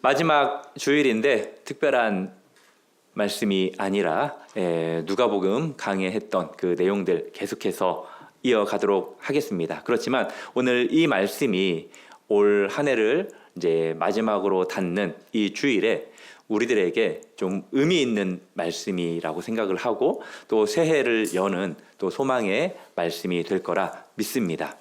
마지막 주일인데 특별한 말씀이 아니라 누가복음 강해했던 그 내용들 계속해서 이어가도록 하겠습니다. 그렇지만 오늘 이 말씀이 올 한 해를 이제 마지막으로 닫는 이 주일에 우리들에게 좀 의미 있는 말씀이라고 생각을 하고 또 새해를 여는 또 소망의 말씀이 될 거라 믿습니다.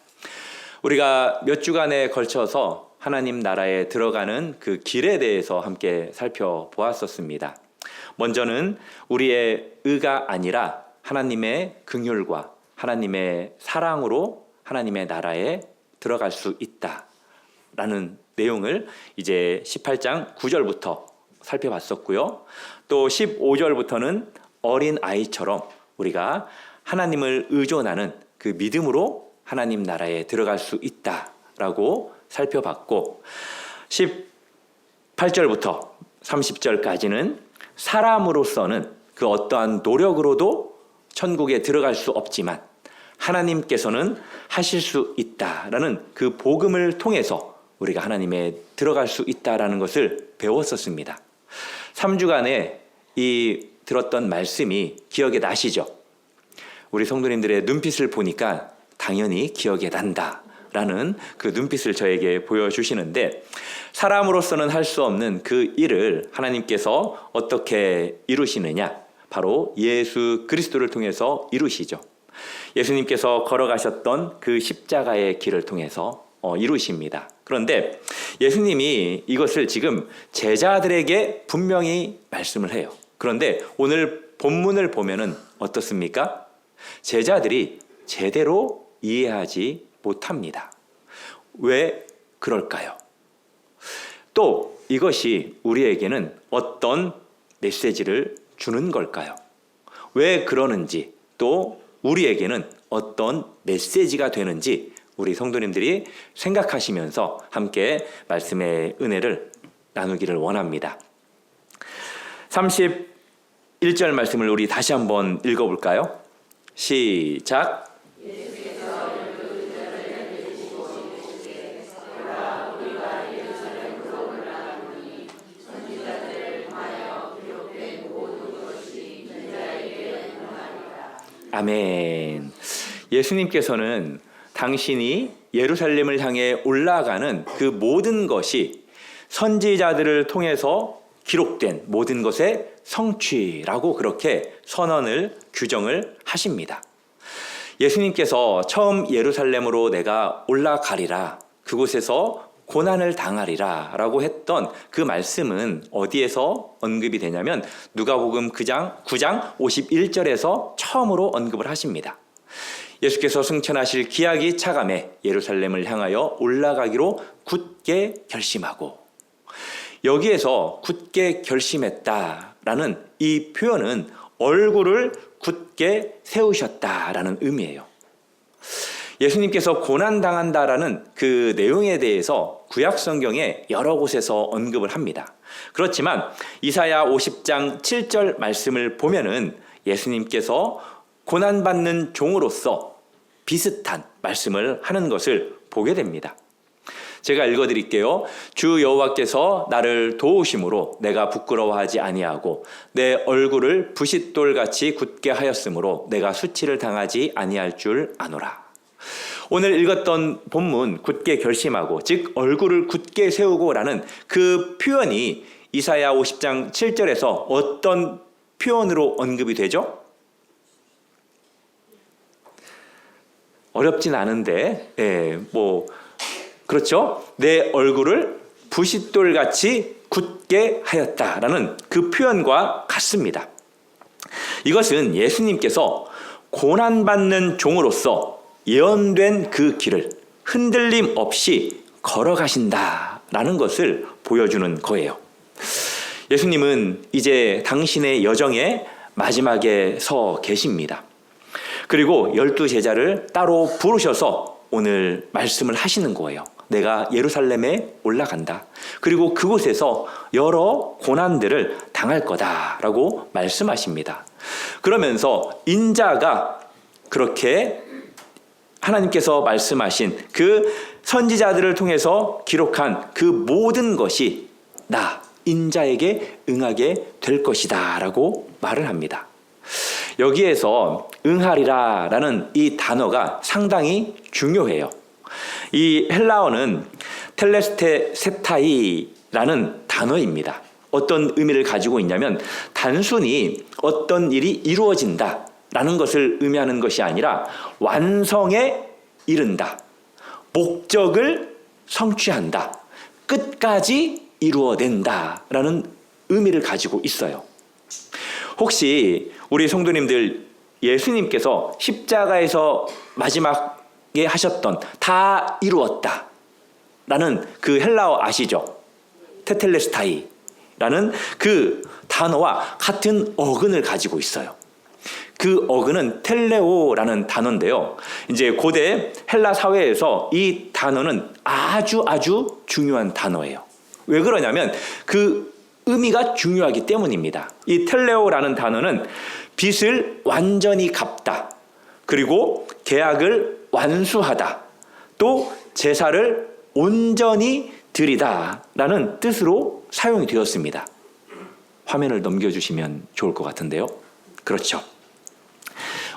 우리가 몇 주간에 걸쳐서 하나님 나라에 들어가는 그 길에 대해서 함께 살펴보았었습니다. 먼저는 우리의 의가 아니라 하나님의 긍휼과 하나님의 사랑으로 하나님의 나라에 들어갈 수 있다라는 내용을 이제 18장 9절부터 살펴봤었고요. 또 15절부터는 어린 아이처럼 우리가 하나님을 의존하는 그 믿음으로 하나님 나라에 들어갈 수 있다라고 살펴봤고, 18절부터 30절까지는 사람으로서는 그 어떠한 노력으로도 천국에 들어갈 수 없지만 하나님께서는 하실 수 있다라는 그 복음을 통해서 우리가 하나님에 들어갈 수 있다라는 것을 배웠었습니다. 3주간에 이 들었던 말씀이 기억에 나시죠? 우리 성도님들의 눈빛을 보니까 당연히 기억에 난다라는 그 눈빛을 저에게 보여주시는데, 사람으로서는 할 수 없는 그 일을 하나님께서 어떻게 이루시느냐? 바로 예수 그리스도를 통해서 이루시죠. 예수님께서 걸어가셨던 그 십자가의 길을 통해서 이루십니다. 그런데 예수님이 이것을 지금 제자들에게 분명히 말씀을 해요. 그런데 오늘 본문을 보면은 어떻습니까? 제자들이 제대로 이해하지 못합니다. 왜 그럴까요? 또 이것이 우리에게는 어떤 메시지를 주는 걸까요? 왜 그러는지, 또 우리에게는 어떤 메시지가 되는지 우리 성도님들이 생각하시면서 함께 말씀의 은혜를 나누기를 원합니다. 31절 말씀을 우리 다시 한번 읽어볼까요? 시작. 아멘. 예수님께서는 당신이 예루살렘을 향해 올라가는 그 모든 것이 선지자들을 통해서 기록된 모든 것의 성취라고 그렇게 선언을, 규정을 하십니다. 예수님께서 처음 예루살렘으로 내가 올라가리라, 그곳에서 고난을 당하리라 라고 했던 그 말씀은 어디에서 언급이 되냐면 누가복음 9장 51절에서 처음으로 언급을 하십니다. 예수께서 승천하실 기약이 차감해 예루살렘을 향하여 올라가기로 굳게 결심하고, 여기에서 굳게 결심했다라는 이 표현은 얼굴을 굳게 세우셨다라는 의미예요. 예수님께서 고난당한다라는 그 내용에 대해서 구약 성경에 여러 곳에서 언급을 합니다. 그렇지만 이사야 50장 7절 말씀을 보면은 예수님께서 고난받는 종으로서 비슷한 말씀을 하는 것을 보게 됩니다. 제가 읽어드릴게요. 주 여호와께서 나를 도우심으로 내가 부끄러워하지 아니하고 내 얼굴을 부싯돌같이 굳게 하였으므로 내가 수치를 당하지 아니할 줄 아노라. 오늘 읽었던 본문 굳게 결심하고, 즉 얼굴을 굳게 세우고라는 그 표현이 이사야 50장 7절에서 어떤 표현으로 언급이 되죠? 어렵진 않은데, 그렇죠? 내 얼굴을 부싯돌같이 굳게 하였다라는 그 표현과 같습니다. 이것은 예수님께서 고난받는 종으로서 예언된 그 길을 흔들림 없이 걸어가신다라는 것을 보여주는 거예요. 예수님은 이제 당신의 여정의 마지막에 서 계십니다. 그리고 12제자를 따로 부르셔서 오늘 말씀을 하시는 거예요. 내가 예루살렘에 올라간다. 그리고 그곳에서 여러 고난들을 당할 거다라고 말씀하십니다. 그러면서 인자가 그렇게 하나님께서 말씀하신 그 선지자들을 통해서 기록한 그 모든 것이 나 인자에게 응하게 될 것이다 라고 말을 합니다. 여기에서 응하리라 라는 이 단어가 상당히 중요해요. 이 헬라어는 텔레스테세타이라는 단어입니다. 어떤 의미를 가지고 있냐면 단순히 어떤 일이 이루어진다 라는 것을 의미하는 것이 아니라 완성에 이른다, 목적을 성취한다, 끝까지 이루어낸다 라는 의미를 가지고 있어요. 혹시 우리 성도님들 예수님께서 십자가에서 마지막에 하셨던 다 이루었다 라는 그 헬라어 아시죠? 테텔레스타이 라는 그 단어와 같은 어근을 가지고 있어요. 그 어근은 텔레오라는 단어인데요. 이제 고대 헬라 사회에서 이 단어는 아주 중요한 단어예요. 왜 그러냐면 그 의미가 중요하기 때문입니다. 이 텔레오라는 단어는 빚을 완전히 갚다, 그리고 계약을 완수하다, 또 제사를 온전히 드리다 라는 뜻으로 사용이 되었습니다. 화면을 넘겨주시면 좋을 것 같은데요. 그렇죠.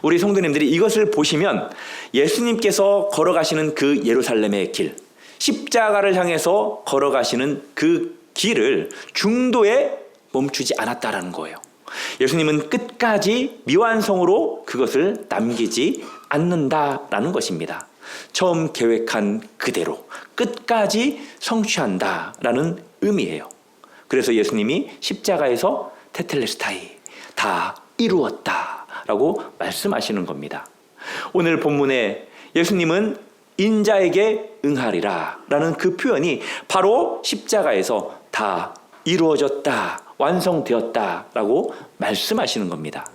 우리 성도님들이 이것을 보시면 예수님께서 걸어가시는 그 예루살렘의 길, 십자가를 향해서 걸어가시는 그 길을 중도에 멈추지 않았다라는 거예요. 예수님은 끝까지 미완성으로 그것을 남기지 않는다라는 것입니다. 처음 계획한 그대로 끝까지 성취한다라는 의미예요. 그래서 예수님이 십자가에서 테텔레스타이, 다 이루었다라고 말씀하시는 겁니다. 오늘 본문에 예수님은 인자에게 응하리라 라는 그 표현이 바로 십자가에서 다 이루어졌다, 완성되었다 라고 말씀하시는 겁니다.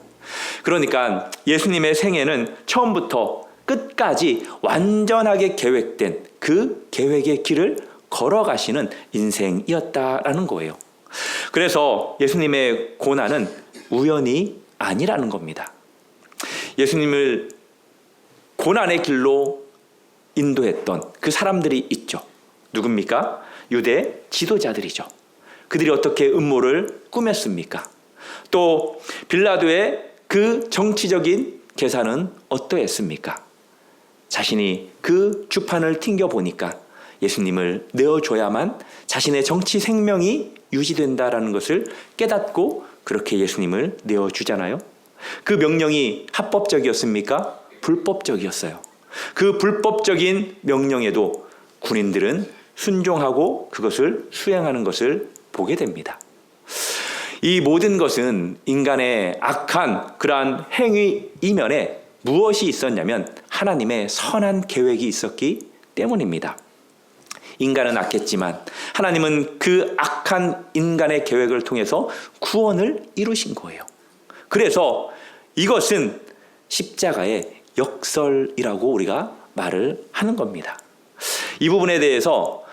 그러니까 예수님의 생애는 처음부터 끝까지 완전하게 계획된 그 계획의 길을 걸어가시는 인생이었다라는 거예요. 그래서 예수님의 고난은 우연이 아니라는 겁니다. 예수님을 고난의 길로 인도했던 그 사람들이 있죠. 누굽니까? 유대 지도자들이죠. 그들이 어떻게 음모를 꾸몄습니까? 또 빌라도의 그 정치적인 계산은 어떠했습니까? 자신이 그 주판을 튕겨보니까 예수님을 내어줘야만 자신의 정치 생명이 유지된다라는 것을 깨닫고 그렇게 예수님을 내어주잖아요. 그 명령이 합법적이었습니까? 불법적이었어요. 그 불법적인 명령에도 군인들은 순종하고 그것을 수행하는 것을 보게 됩니다. 이 모든 것은 인간의 악한 그러한 행위 이면에 무엇이 있었냐면 하나님의 선한 계획이 있었기 때문입니다. 인간은 악했지만 하나님은 그 악한 인간의 계획을 통해서 구원을 이루신 거예요. 그래서 이것은 십자가의 역설이라고 우리가 말을 하는 겁니다. 이 부분에 대해서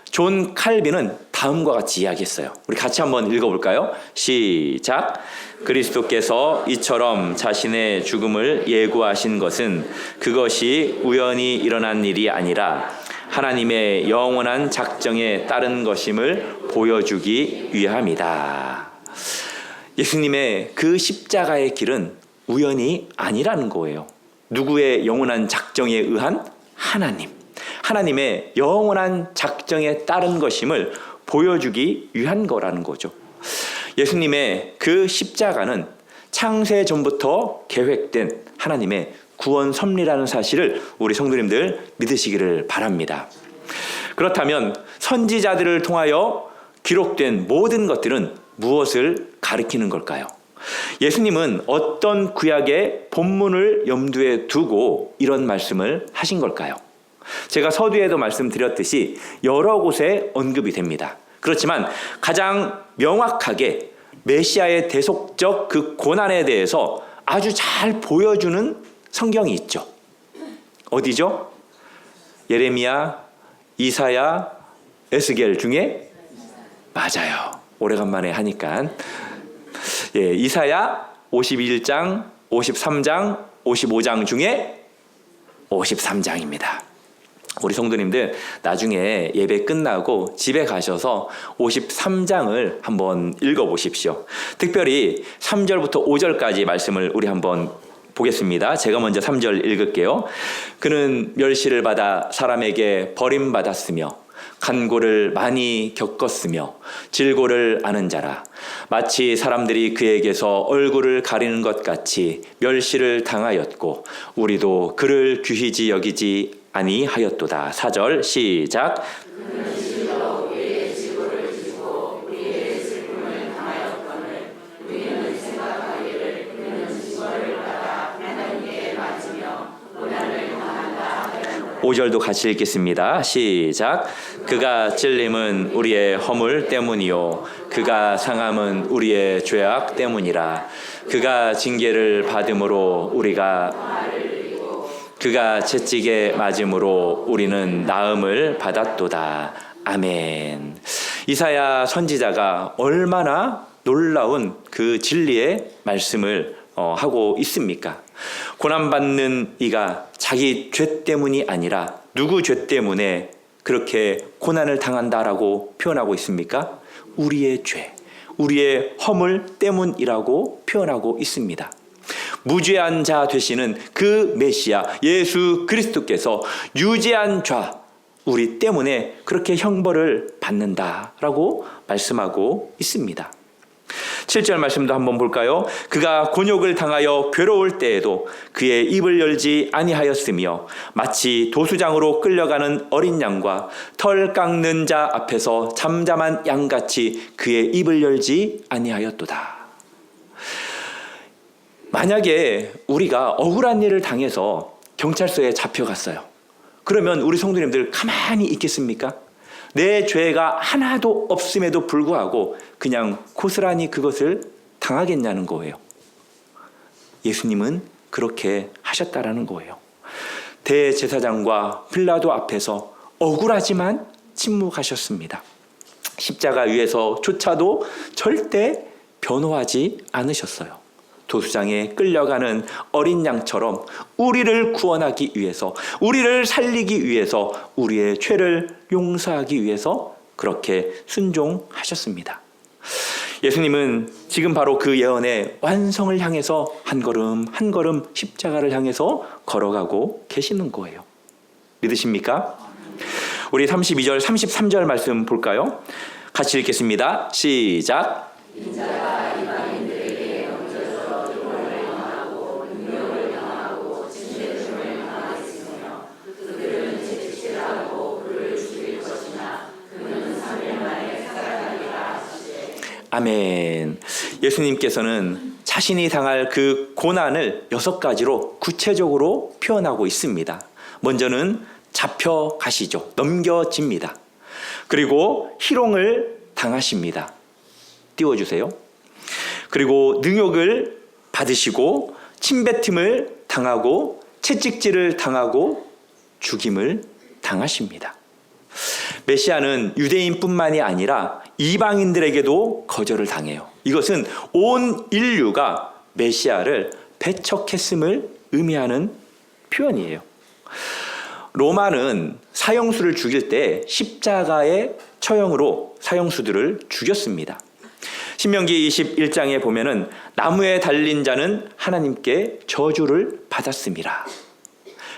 존 칼빈은 다음과 같이 이야기했어요. 우리 같이 한번 읽어볼까요? 시작. 그리스도께서 이처럼 자신의 죽음을 예고하신 것은 그것이 우연히 일어난 일이 아니라 하나님의 영원한 작정에 따른 것임을 보여주기 위함이다. 예수님의 그 십자가의 길은 우연이 아니라는 거예요. 누구의 영원한 작정에 의한? 하나님의 영원한 작정에 따른 것임을 보여주기 위한 거라는 거죠. 예수님의 그 십자가는 창세 전부터 계획된 하나님의 구원 섭리라는 사실을 우리 성도님들 믿으시기를 바랍니다. 그렇다면 선지자들을 통하여 기록된 모든 것들은 무엇을 가리키는 걸까요? 예수님은 어떤 구약의 본문을 염두에 두고 이런 말씀을 하신 걸까요? 제가 서두에도 말씀드렸듯이 여러 곳에 언급이 됩니다. 그렇지만 가장 명확하게 메시아의 대속적 그 고난에 대해서 아주 잘 보여주는 성경이 있죠. 어디죠? 예레미야, 이사야, 에스겔 중에? 맞아요. 오래간만에 하니까. 예, 이사야 51장, 53장, 55장 중에 53장입니다. 우리 성도님들 나중에 예배 끝나고 집에 가셔서 53장을 한번 읽어보십시오. 특별히 3절부터 5절까지 말씀을 우리 한번 보겠습니다. 제가 먼저 3절 읽을게요. 그는 멸시를 받아 사람에게 버림받았으며 간고를 많이 겪었으며 질고를 아는 자라. 마치 사람들이 그에게서 얼굴을 가리는 것 같이 멸시를 당하였고 우리도 그를 귀히지 여기지 아니하였도다. 4절 시작. 오절도 같이 읽겠습니다. 시작. 그가 찔림은 우리의 허물 때문이요 그가 상함은 우리의 죄악 때문이라. 그가 징계를 받음으로 우리가 그가 채찍에 맞음으로 우리는 나음을 받았도다. 아멘. 이사야 선지자가 얼마나 놀라운 그 진리의 말씀을 하고 있습니까? 고난받는 이가 자기 죄 때문이 아니라 누구 죄 때문에 그렇게 고난을 당한다라고 표현하고 있습니까? 우리의 죄, 우리의 허물 때문이라고 표현하고 있습니다. 무죄한 자 되시는 그 메시아 예수 그리스도께서 유죄한 자 우리 때문에 그렇게 형벌을 받는다라고 말씀하고 있습니다. 7절 말씀도 한번 볼까요? 그가 곤욕을 당하여 괴로울 때에도 그의 입을 열지 아니하였으며 마치 도수장으로 끌려가는 어린 양과 털 깎는 자 앞에서 잠잠한 양같이 그의 입을 열지 아니하였도다. 만약에 우리가 억울한 일을 당해서 경찰서에 잡혀갔어요. 그러면 우리 성도님들 가만히 있겠습니까? 내 죄가 하나도 없음에도 불구하고 그냥 고스란히 그것을 당하겠냐는 거예요. 예수님은 그렇게 하셨다라는 거예요. 대제사장과 빌라도 앞에서 억울하지만 침묵하셨습니다. 십자가 위에서조차도 절대 변호하지 않으셨어요. 도수장에 끌려가는 어린 양처럼 우리를 구원하기 위해서, 우리를 살리기 위해서, 우리의 죄를 용서하기 위해서 그렇게 순종하셨습니다. 예수님은 지금 바로 그 예언의 완성을 향해서 한 걸음 한 걸음 십자가를 향해서 걸어가고 계시는 거예요. 믿으십니까? 우리 32절, 33절 말씀 볼까요? 같이 읽겠습니다. 시작. 인자가 이방인들에게 얹어서 조롱을 당하고 능욕을 당하고 진대심을 당하였으며 그들은 채찍질하고 그를 죽일 것이나 그는 3일 만에 살아나리라 하시되. 아멘. 예수님께서는 자신이 당할 그 고난을 6가지로 구체적으로 표현하고 있습니다. 먼저는 잡혀가시죠. 넘겨집니다. 그리고 희롱을 당하십니다. 띄워주세요. 그리고 능욕을 받으시고 침뱉음을 당하고 채찍질을 당하고 죽임을 당하십니다. 메시아는 유대인뿐만이 아니라 이방인들에게도 거절을 당해요. 이것은 온 인류가 메시아를 배척했음을 의미하는 표현이에요. 로마는 사형수를 죽일 때 십자가의 처형으로 사형수들을 죽였습니다. 신명기 21장에 보면은 나무에 달린 자는 하나님께 저주를 받았습니다.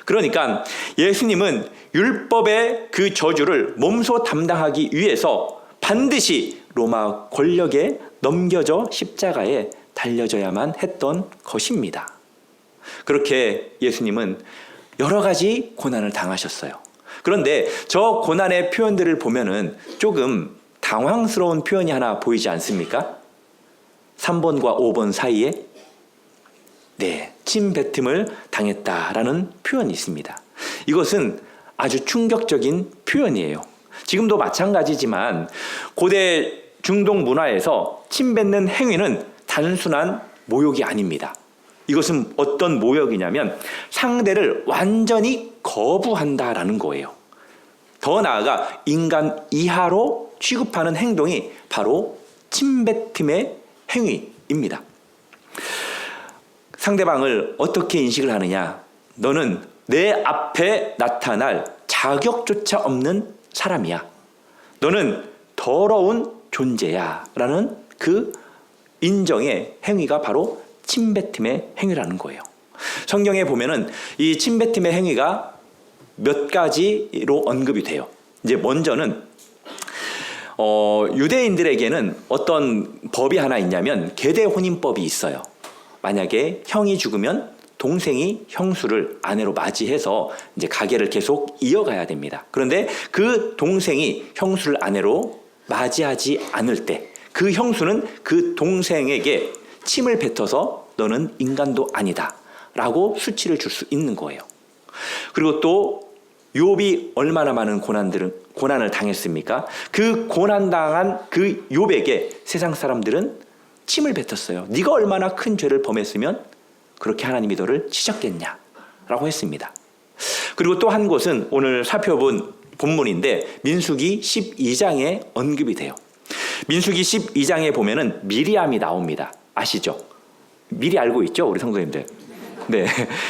그러니까 예수님은 율법의 그 저주를 몸소 담당하기 위해서 반드시 로마 권력에 넘겨져 십자가에 달려져야만 했던 것입니다. 그렇게 예수님은 여러 가지 고난을 당하셨어요. 그런데 저 고난의 표현들을 보면은 조금 당황스러운 표현이 하나 보이지 않습니까? 3번과 5번 사이에 침뱉음을 당했다라는 표현이 있습니다. 이것은 아주 충격적인 표현이에요. 지금도 마찬가지지만 고대 중동 문화에서 침뱉는 행위는 단순한 모욕이 아닙니다. 이것은 어떤 모욕이냐면 상대를 완전히 거부한다라는 거예요. 더 나아가 인간 이하로 취급하는 행동이 바로 침뱉음의 행위입니다. 상대방을 어떻게 인식을 하느냐? 너는 내 앞에 나타날 자격조차 없는 사람이야. 너는 더러운 존재야. 라는 그 인정의 행위가 바로 침뱉음의 행위라는 거예요. 성경에 보면은 이 침뱉음의 행위가 몇 가지로 언급이 돼요. 이제 먼저는 유대인들에게는 어떤 법이 하나 있냐면 계대 혼인법이 있어요. 만약에 형이 죽으면 동생이 형수를 아내로 맞이해서 이제 가계를 계속 이어가야 됩니다. 그런데 그 동생이 형수를 아내로 맞이하지 않을 때 그 형수는 그 동생에게 침을 뱉어서 너는 인간도 아니다 라고 수치를 줄 수 있는 거예요. 그리고 또 욥이 얼마나 많은 고난을 당했습니까? 그 고난당한 그 욥에게 세상 사람들은 침을 뱉었어요. 네가 얼마나 큰 죄를 범했으면 그렇게 하나님이 너를 치셨겠냐라고 했습니다. 그리고 또 한 곳은 오늘 살펴본 본문인데 민수기 12장에 언급이 돼요. 민수기 12장에 보면은 미리암이 나옵니다. 아시죠? 미리 알고 있죠? 우리 성도님들. 네.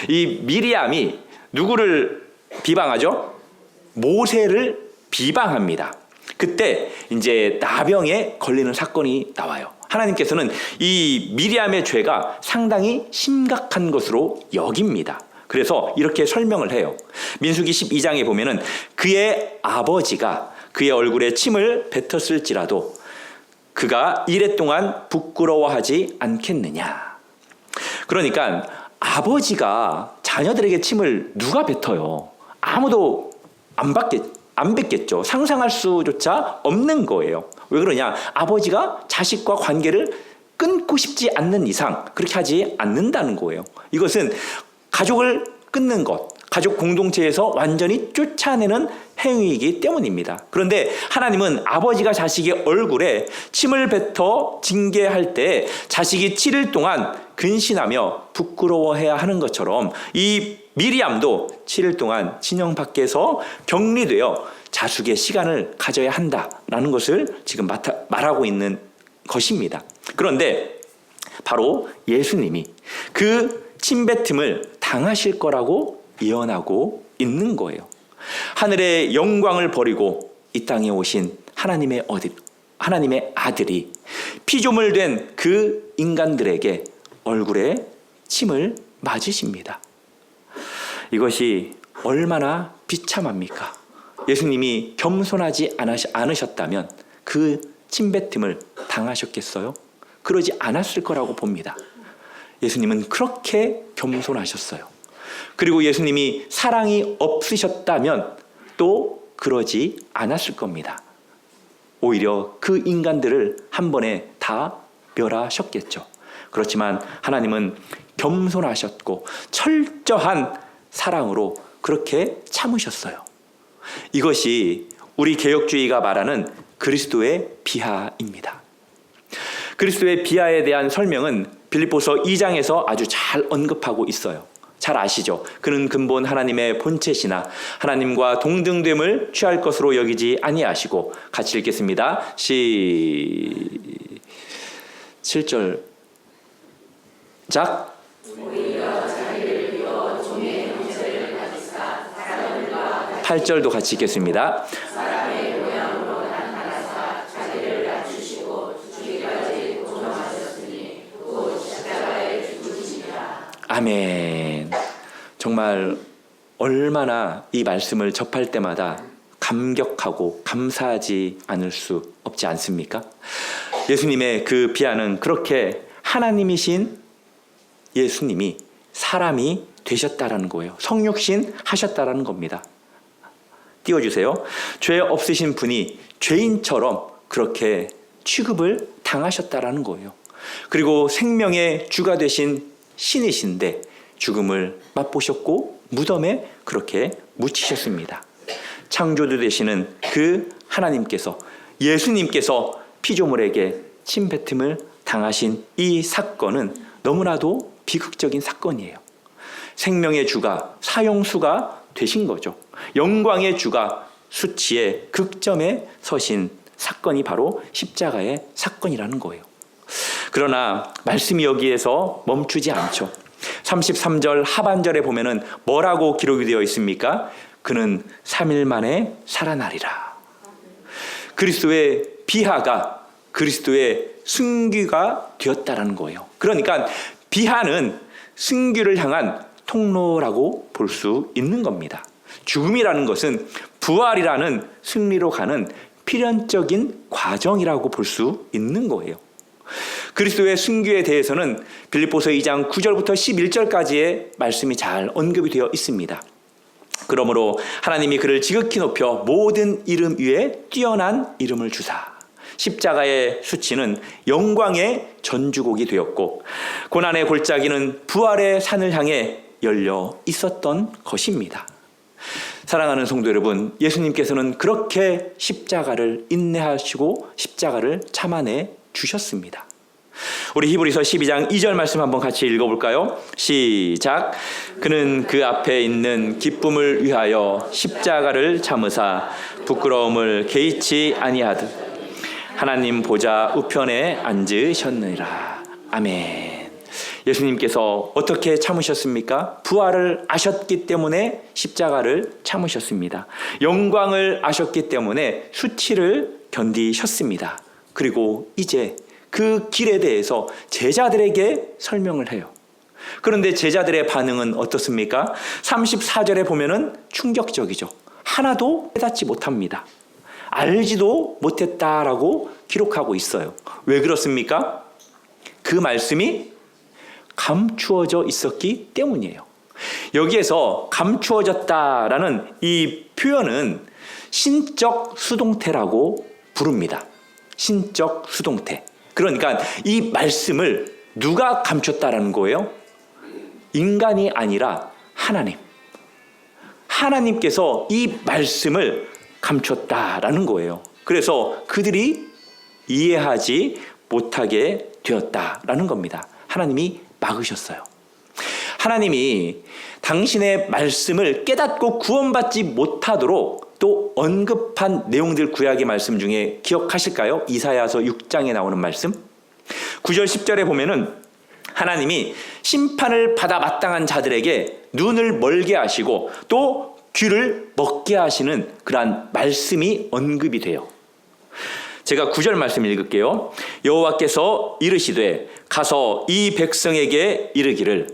이 미리암이 누구를 비방하죠? 모세를 비방합니다. 그때 이제 나병에 걸리는 사건이 나와요. 하나님께서는 이 미리암의 죄가 상당히 심각한 것으로 여깁니다. 그래서 이렇게 설명을 해요. 민수기 12장에 보면은 그의 아버지가 그의 얼굴에 침을 뱉었을지라도 그가 이래 동안 부끄러워하지 않겠느냐. 그러니까 아버지가 자녀들에게 침을 누가 뱉어요? 아무도 안 뱉겠죠. 상상할 수조차 없는 거예요. 왜 그러냐? 아버지가 자식과 관계를 끊고 싶지 않는 이상 그렇게 하지 않는다는 거예요. 이것은 가족을 끊는 것, 가족 공동체에서 완전히 쫓아내는 행위이기 때문입니다. 그런데 하나님은 아버지가 자식의 얼굴에 침을 뱉어 징계할 때 자식이 7일 동안 근신하며 부끄러워해야 하는 것처럼 이 미리암도 7일 동안 진영 밖에서 격리되어 자숙의 시간을 가져야 한다라는 것을 지금 말하고 있는 것입니다. 그런데 바로 예수님이 그 침뱉음을 당하실 거라고 예언하고 있는 거예요. 하늘의 영광을 버리고 이 땅에 오신 하나님의 아들이 피조물 된 그 인간들에게 얼굴에 침을 맞으십니다. 이것이 얼마나 비참합니까? 예수님이 겸손하지 않으셨다면 그 침뱉음을 당하셨겠어요? 그러지 않았을 거라고 봅니다. 예수님은 그렇게 겸손하셨어요. 그리고 예수님이 사랑이 없으셨다면 또 그러지 않았을 겁니다. 오히려 그 인간들을 한 번에 다 멸하셨겠죠. 그렇지만 하나님은 겸손하셨고 철저한 사랑으로 그렇게 참으셨어요. 이것이 우리 개혁주의가 말하는 그리스도의 비하입니다. 그리스도의 비하에 대한 설명은 빌립보서 2장에서 아주 잘 언급하고 있어요. 잘 아시죠? 그는 근본 하나님의 본체시나 하나님과 동등됨을 취할 것으로 여기지 아니하시고. 같이 읽겠습니다. 7절 작. 8절도 같이 읽겠습니다. 아멘. 정말 얼마나 이 말씀을 접할 때마다 감격하고 감사하지 않을 수 없지 않습니까? 예수님의 그 비하는 그렇게 하나님이신 예수님이 사람이 되셨다라는 거예요. 성육신 하셨다라는 겁니다. 띄워주세요. 죄 없으신 분이 죄인처럼 그렇게 취급을 당하셨다라는 거예요. 그리고 생명의 주가 되신 신이신데 죽음을 맛보셨고 무덤에 그렇게 묻히셨습니다. 창조주 되시는 그 하나님께서, 예수님께서 피조물에게 침뱉음을 당하신 이 사건은 너무나도 비극적인 사건이에요. 생명의 주가 사형수가 되신 거죠. 영광의 주가 수치의 극점에 서신 사건이 바로 십자가의 사건이라는 거예요. 그러나 말씀이 여기에서 멈추지 않죠. 33절 하반절에 보면은 뭐라고 기록이 되어 있습니까? 그는 3일 만에 살아나리라. 그리스도의 비하가 그리스도의 승귀가 되었다라는 거예요. 그러니까 비하는 승귀를 향한 통로라고 볼 수 있는 겁니다. 죽음이라는 것은 부활이라는 승리로 가는 필연적인 과정이라고 볼 수 있는 거예요. 그리스도의 승귀에 대해서는 빌립보서 2장 9절부터 11절까지의 말씀이 잘 언급이 되어 있습니다. 그러므로 하나님이 그를 지극히 높여 모든 이름 위에 뛰어난 이름을 주사 십자가의 수치는 영광의 전주곡이 되었고 고난의 골짜기는 부활의 산을 향해 열려 있었던 것입니다. 사랑하는 성도 여러분, 예수님께서는 그렇게 십자가를 인내하시고 십자가를 참아내 주셨습니다. 우리 히브리서 12장 2절 말씀 한번 같이 읽어볼까요? 시작. 그는 그 앞에 있는 기쁨을 위하여 십자가를 참으사 부끄러움을 개의치 아니하듯 하나님 보좌 우편에 앉으셨느니라. 아멘. 예수님께서 어떻게 참으셨습니까? 부활을 아셨기 때문에 십자가를 참으셨습니다. 영광을 아셨기 때문에 수치를 견디셨습니다. 그리고 이제 그 길에 대해서 제자들에게 설명을 해요. 그런데 제자들의 반응은 어떻습니까? 34절에 보면은 충격적이죠. 하나도 깨닫지 못합니다. 알지도 못했다라고 기록하고 있어요. 왜 그렇습니까? 그 말씀이 감추어져 있었기 때문이에요. 여기에서 감추어졌다라는 이 표현은 신적 수동태라고 부릅니다. 신적 수동태. 그러니까 이 말씀을 누가 감췄다라는 거예요? 인간이 아니라 하나님. 하나님께서 이 말씀을 감췄다라는 거예요. 그래서 그들이 이해하지 못하게 되었다라는 겁니다. 하나님이 막으셨어요. 하나님이 당신의 말씀을 깨닫고 구원받지 못하도록 또 언급한 내용들 구약의 말씀 중에 기억하실까요? 이사야서 6장에 나오는 말씀 9절 10절에 보면은 하나님이 심판을 받아 마땅한 자들에게 눈을 멀게 하시고 또 귀를 먹게 하시는 그러한 말씀이 언급이 돼요. 제가 9절 말씀 읽을게요. 여호와께서 이르시되 가서 이 백성에게 이르기를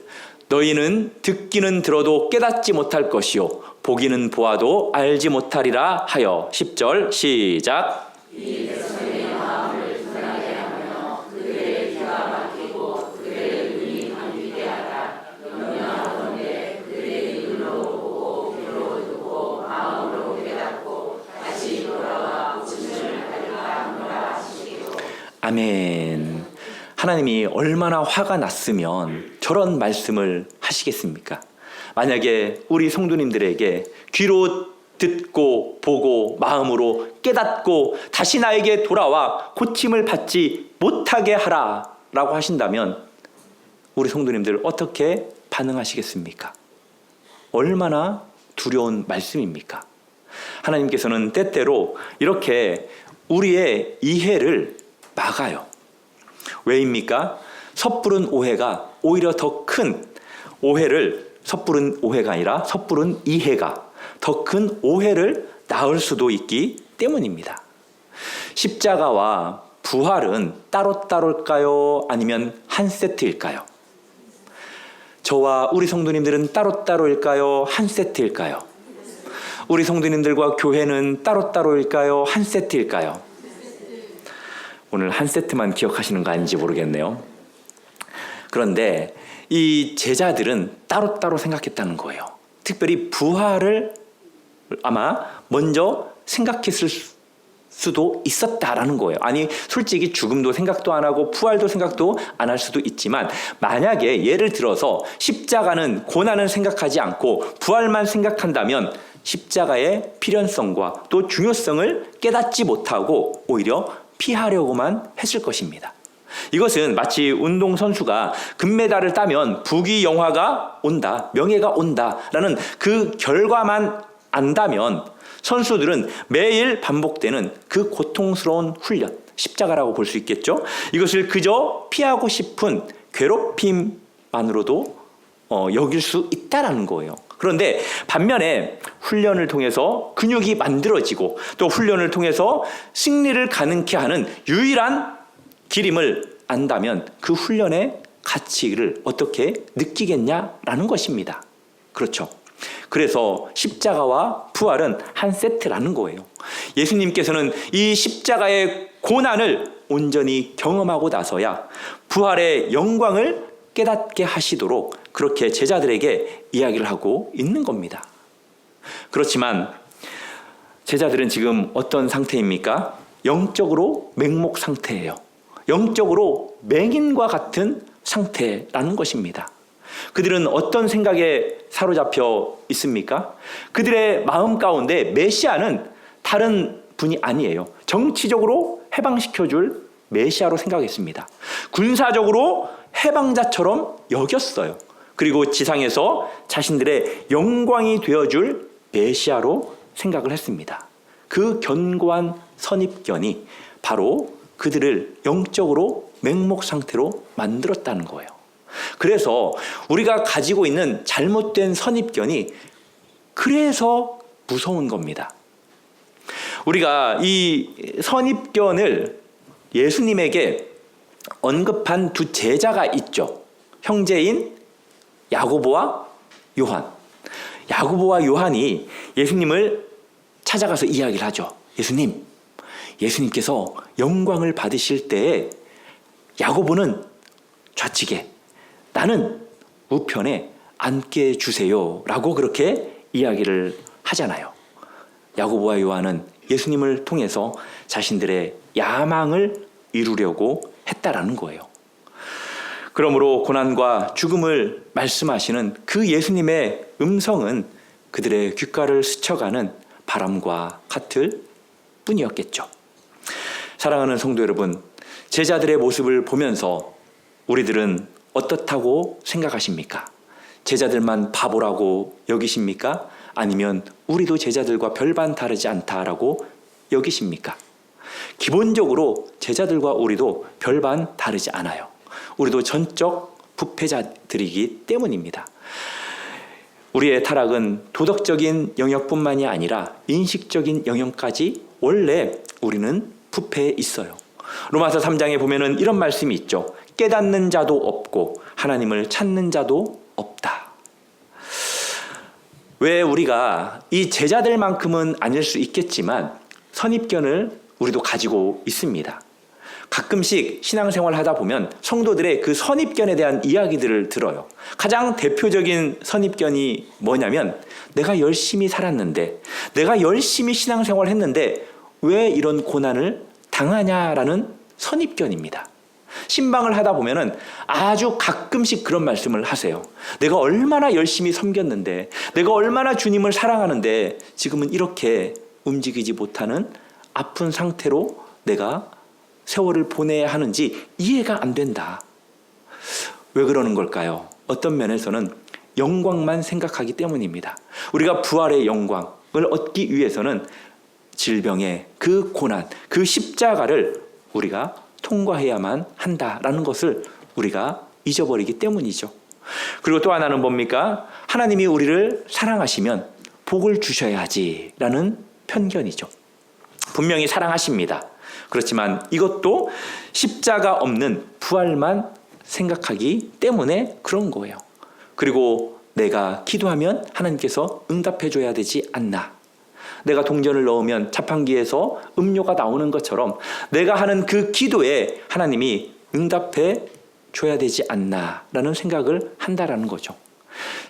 너희는 듣기는 들어도 깨닫지 못할 것이요 보기는 보아도 알지 못하리라 하여 10절 시작. 이 백성의 마음을 둔하게 하며 그들의 귀가 막히고 그들의 눈이 감기게 하라. 명령하건대 그들의 눈으로 보고 귀로 듣고 마음으로 깨닫고 다시 돌아와 고침을 하리라 하노라 하시기로. 아멘. 하나님이 얼마나 화가 났으면 저런 말씀을 하시겠습니까? 만약에 우리 성도님들에게 귀로 듣고 보고 마음으로 깨닫고 다시 나에게 돌아와 고침을 받지 못하게 하라 라고 하신다면 우리 성도님들 어떻게 반응하시겠습니까? 얼마나 두려운 말씀입니까? 하나님께서는 때때로 이렇게 우리의 이해를 막아요. 왜입니까? 섣부른 오해가 오히려 더 큰 오해를 섣부른 오해가 아니라 섣부른 이해가 더 큰 오해를 낳을 수도 있기 때문입니다. 십자가와 부활은 따로따로일까요? 아니면 한 세트일까요? 저와 우리 성도님들은 따로따로일까요? 한 세트일까요? 우리 성도님들과 교회는 따로따로일까요? 한 세트일까요? 오늘 한 세트만 기억하시는 거 아닌지 모르겠네요. 그런데 이 제자들은 따로따로 생각했다는 거예요. 특별히 부활을 아마 먼저 생각했을 수도 있었다라는 거예요. 아니 솔직히 죽음도 생각도 안 하고 부활도 생각도 안 할 수도 있지만 만약에 예를 들어서 십자가는 고난을 생각하지 않고 부활만 생각한다면 십자가의 필연성과 또 중요성을 깨닫지 못하고 오히려 피하려고만 했을 것입니다. 이것은 마치 운동선수가 금메달을 따면 부귀영화가 온다, 명예가 온다라는 그 결과만 안다면 선수들은 매일 반복되는 그 고통스러운 훈련, 십자가라고 볼 수 있겠죠. 이것을 그저 피하고 싶은 괴롭힘만으로도 여길 수 있다라는 거예요. 그런데 반면에 훈련을 통해서 근육이 만들어지고 또 훈련을 통해서 승리를 가능케 하는 유일한 길임을 안다면 그 훈련의 가치를 어떻게 느끼겠냐라는 것입니다. 그렇죠. 그래서 십자가와 부활은 한 세트라는 거예요. 예수님께서는 이 십자가의 고난을 온전히 경험하고 나서야 부활의 영광을 깨닫게 하시도록 그렇게 제자들에게 이야기를 하고 있는 겁니다. 그렇지만 제자들은 지금 어떤 상태입니까? 영적으로 맹목 상태예요. 영적으로 맹인과 같은 상태라는 것입니다. 그들은 어떤 생각에 사로잡혀 있습니까? 그들의 마음 가운데 메시아는 다른 분이 아니에요. 정치적으로 해방시켜줄 메시아로 생각했습니다. 군사적으로 해방자처럼 여겼어요. 그리고 지상에서 자신들의 영광이 되어줄 메시아로 생각을 했습니다. 그 견고한 선입견이 바로 그들을 영적으로 맹목 상태로 만들었다는 거예요. 그래서 우리가 가지고 있는 잘못된 선입견이 그래서 무서운 겁니다. 우리가 이 선입견을 예수님에게 언급한 두 제자가 있죠. 형제인 야고보와 요한. 야고보와 요한이 예수님을 찾아가서 이야기를 하죠. 예수님께서 영광을 받으실 때에 야고보는 좌측에 나는 우편에 앉게 해주세요 라고 그렇게 이야기를 하잖아요. 야고보와 요한은 예수님을 통해서 자신들의 야망을 이루려고 했다라는 거예요. 그러므로 고난과 죽음을 말씀하시는 그 예수님의 음성은 그들의 귓가를 스쳐가는 바람과 같을 뿐이었겠죠. 사랑하는 성도 여러분, 제자들의 모습을 보면서 우리들은 어떻다고 생각하십니까? 제자들만 바보라고 여기십니까? 아니면 우리도 제자들과 별반 다르지 않다라고 여기십니까? 기본적으로 제자들과 우리도 별반 다르지 않아요. 우리도 전적 부패자들이기 때문입니다. 우리의 타락은 도덕적인 영역뿐만이 아니라 인식적인 영역까지 원래 우리는 부패해 있어요. 로마서 3장에 보면은 이런 말씀이 있죠. 깨닫는 자도 없고 하나님을 찾는 자도 없다. 왜 우리가 이 제자들만큼은 아닐 수 있겠지만 선입견을 우리도 가지고 있습니다. 가끔씩 신앙생활 하다 보면 성도들의 그 선입견에 대한 이야기들을 들어요. 가장 대표적인 선입견이 뭐냐면 내가 열심히 살았는데, 내가 열심히 신앙생활 했는데 왜 이런 고난을 당하냐라는 선입견입니다. 신방을 하다 보면은 아주 가끔씩 그런 말씀을 하세요. 내가 얼마나 열심히 섬겼는데, 내가 얼마나 주님을 사랑하는데 지금은 이렇게 움직이지 못하는 아픈 상태로 내가 세월을 보내야 하는지 이해가 안 된다. 왜 그러는 걸까요? 어떤 면에서는 영광만 생각하기 때문입니다. 우리가 부활의 영광을 얻기 위해서는 질병의 그 고난, 그 십자가를 우리가 통과해야만 한다라는 것을 우리가 잊어버리기 때문이죠. 그리고 또 하나는 뭡니까? 하나님이 우리를 사랑하시면 복을 주셔야지라는 편견이죠. 분명히 사랑하십니다. 그렇지만 이것도 십자가 없는 부활만 생각하기 때문에 그런 거예요. 그리고 내가 기도하면 하나님께서 응답해 줘야 되지 않나. 내가 동전을 넣으면 자판기에서 음료가 나오는 것처럼 내가 하는 그 기도에 하나님이 응답해 줘야 되지 않나라는 생각을 한다라는 거죠.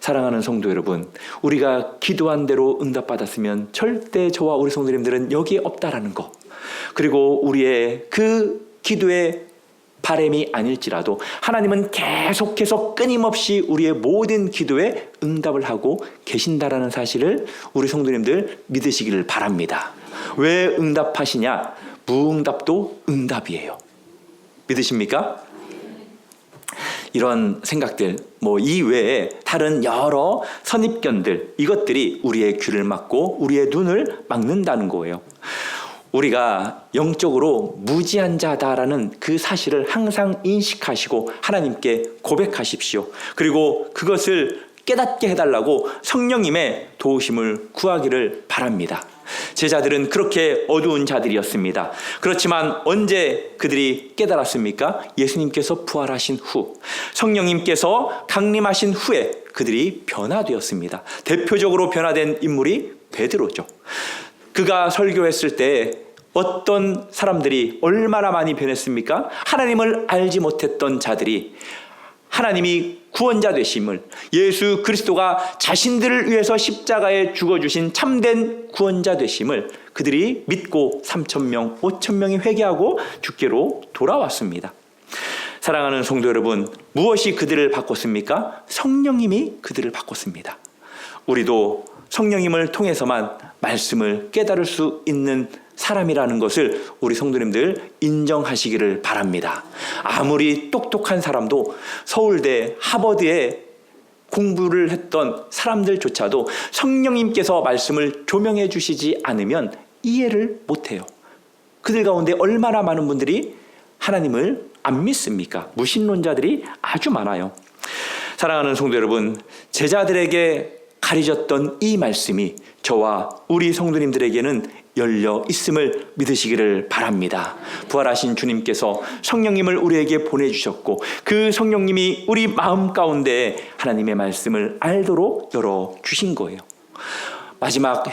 사랑하는 성도 여러분, 우리가 기도한 대로 응답받았으면 절대 저와 우리 성도님들은 여기에 없다라는 거. 그리고 우리의 그 기도의 바람이 아닐지라도 하나님은 계속해서 끊임없이 우리의 모든 기도에 응답을 하고 계신다라는 사실을 우리 성도님들 믿으시기를 바랍니다. 왜 응답하시냐? 무응답도 응답이에요. 믿으십니까? 이런 생각들, 이외에 다른 여러 선입견들, 이것들이 우리의 귀를 막고 우리의 눈을 막는다는 거예요. 우리가 영적으로 무지한 자다라는 그 사실을 항상 인식하시고 하나님께 고백하십시오. 그리고 그것을 깨닫게 해달라고 성령님의 도우심을 구하기를 바랍니다. 제자들은 그렇게 어두운 자들이었습니다. 그렇지만 언제 그들이 깨달았습니까? 예수님께서 부활하신 후, 성령님께서 강림하신 후에 그들이 변화되었습니다. 대표적으로 변화된 인물이 베드로죠. 그가 설교했을 때 어떤 사람들이 얼마나 많이 변했습니까? 하나님을 알지 못했던 자들이 하나님이 구원자 되심을, 예수 그리스도가 자신들을 위해서 십자가에 죽어주신 참된 구원자 되심을 그들이 믿고 3,000명, 5,000명이 회개하고 주께로 돌아왔습니다. 사랑하는 성도 여러분, 무엇이 그들을 바꿨습니까? 성령님이 그들을 바꿨습니다. 우리도 성령님을 통해서만 말씀을 깨달을 수 있는 사람이라는 것을 우리 성도님들 인정하시기를 바랍니다. 아무리 똑똑한 사람도 서울대, 하버드에 공부를 했던 사람들조차도 성령님께서 말씀을 조명해 주시지 않으면 이해를 못해요. 그들 가운데 얼마나 많은 분들이 하나님을 안 믿습니까? 무신론자들이 아주 많아요. 사랑하는 성도 여러분, 제자들에게 가르쳤던 이 말씀이 저와 우리 성도님들에게는 열려 있음을 믿으시기를 바랍니다. 부활하신 주님께서 성령님을 우리에게 보내주셨고 그 성령님이 우리 마음 가운데 하나님의 말씀을 알도록 열어주신 거예요. 마지막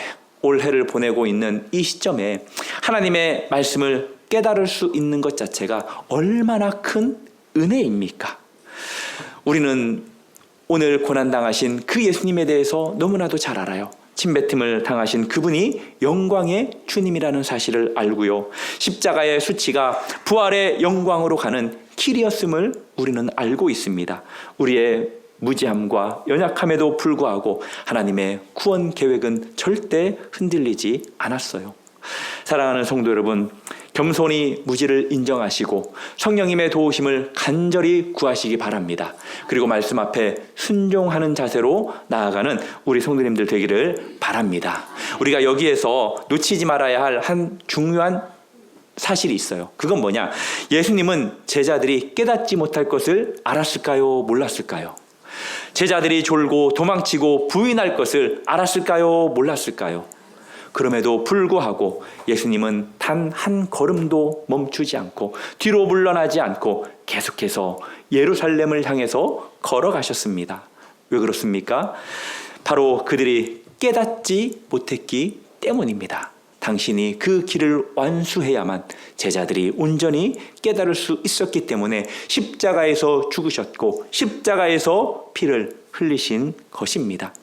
올해를 보내고 있는 이 시점에 하나님의 말씀을 깨달을 수 있는 것 자체가 얼마나 큰 은혜입니까? 우리는 오늘 고난당하신 그 예수님에 대해서 너무나도 잘 알아요. 침뱉음을 당하신 그분이 영광의 주님이라는 사실을 알고요. 십자가의 수치가 부활의 영광으로 가는 길이었음을 우리는 알고 있습니다. 우리의 무지함과 연약함에도 불구하고 하나님의 구원 계획은 절대 흔들리지 않았어요. 사랑하는 성도 여러분, 겸손히 무지를 인정하시고 성령님의 도우심을 간절히 구하시기 바랍니다. 그리고 말씀 앞에 순종하는 자세로 나아가는 우리 성도님들 되기를 바랍니다. 우리가 여기에서 놓치지 말아야 할 한 중요한 사실이 있어요. 그건 뭐냐? 예수님은 제자들이 깨닫지 못할 것을 알았을까요? 몰랐을까요? 제자들이 졸고 도망치고 부인할 것을 알았을까요? 몰랐을까요? 그럼에도 불구하고 예수님은 단 한 걸음도 멈추지 않고 뒤로 물러나지 않고 계속해서 예루살렘을 향해서 걸어가셨습니다. 왜 그렇습니까? 바로 그들이 깨닫지 못했기 때문입니다. 당신이 그 길을 완수해야만 제자들이 온전히 깨달을 수 있었기 때문에 십자가에서 죽으셨고 십자가에서 피를 흘리신 것입니다.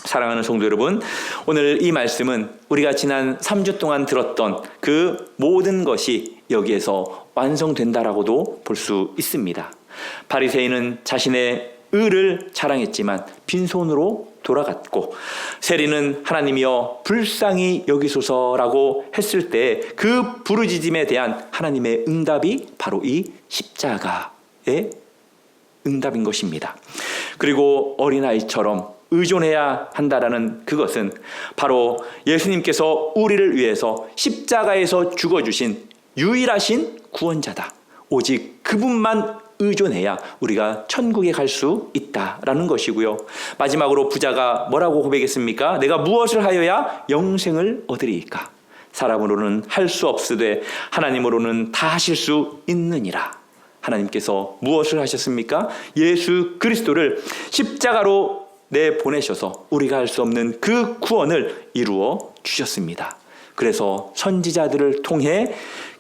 사랑하는 성도 여러분, 오늘 이 말씀은 우리가 지난 3주 동안 들었던 그 모든 것이 여기에서 완성된다라고도 볼 수 있습니다. 바리새인은 자신의 의를 자랑했지만 빈손으로 돌아갔고, 세리는 하나님이여 불쌍히 여기소서라고 했을 때 그 부르짖음에 대한 하나님의 응답이 바로 이 십자가의 응답인 것입니다. 그리고 어린아이처럼 의존해야 한다라는 그것은 바로 예수님께서 우리를 위해서 십자가에서 죽어주신 유일하신 구원자다. 오직 그분만 의존해야 우리가 천국에 갈 수 있다라는 것이고요. 마지막으로 부자가 뭐라고 고백했습니까? 내가 무엇을 하여야 영생을 얻으리이까? 사람으로는 할 수 없으되 하나님으로는 다 하실 수 있느니라. 하나님께서 무엇을 하셨습니까? 예수 그리스도를 십자가로 내보내셔서 우리가 할 수 없는 그 구원을 이루어 주셨습니다. 그래서 선지자들을 통해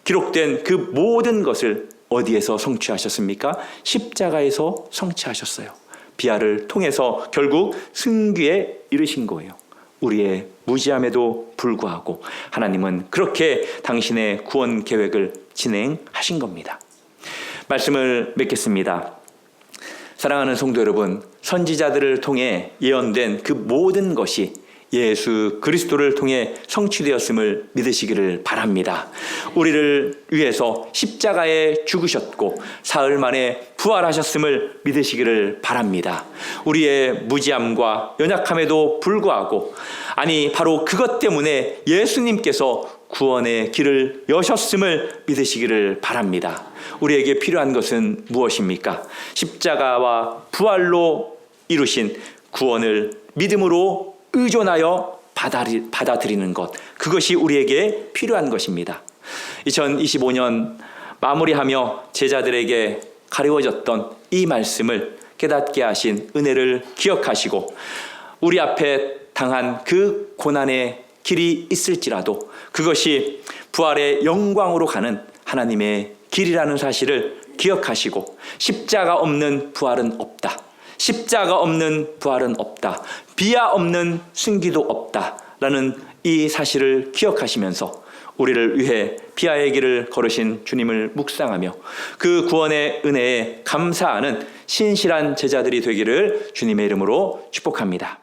기록된 그 모든 것을 어디에서 성취하셨습니까? 십자가에서 성취하셨어요. 비아를 통해서 결국 승귀에 이르신 거예요. 우리의 무지함에도 불구하고 하나님은 그렇게 당신의 구원 계획을 진행하신 겁니다. 말씀을 맺겠습니다. 사랑하는 성도 여러분, 선지자들을 통해 예언된 그 모든 것이 예수 그리스도를 통해 성취되었음을 믿으시기를 바랍니다. 우리를 위해서 십자가에 죽으셨고 사흘 만에 부활하셨음을 믿으시기를 바랍니다. 우리의 무지함과 연약함에도 불구하고, 아니 바로 그것 때문에 예수님께서 구원의 길을 여셨음을 믿으시기를 바랍니다. 우리에게 필요한 것은 무엇입니까? 십자가와 부활로 이루신 구원을 믿음으로 의존하여 받아들이는 것, 그것이 우리에게 필요한 것입니다. 2025년 마무리하며 제자들에게 가리워졌던 이 말씀을 깨닫게 하신 은혜를 기억하시고, 우리 앞에 당한 그 고난의 길이 있을지라도 그것이 부활의 영광으로 가는 하나님의 길이라는 사실을 기억하시고, 십자가 없는 부활은 없다, 십자가 없는 부활은 없다, 비아 없는 승기도 없다 라는 이 사실을 기억하시면서 우리를 위해 비아의 길을 걸으신 주님을 묵상하며 그 구원의 은혜에 감사하는 신실한 제자들이 되기를 주님의 이름으로 축복합니다.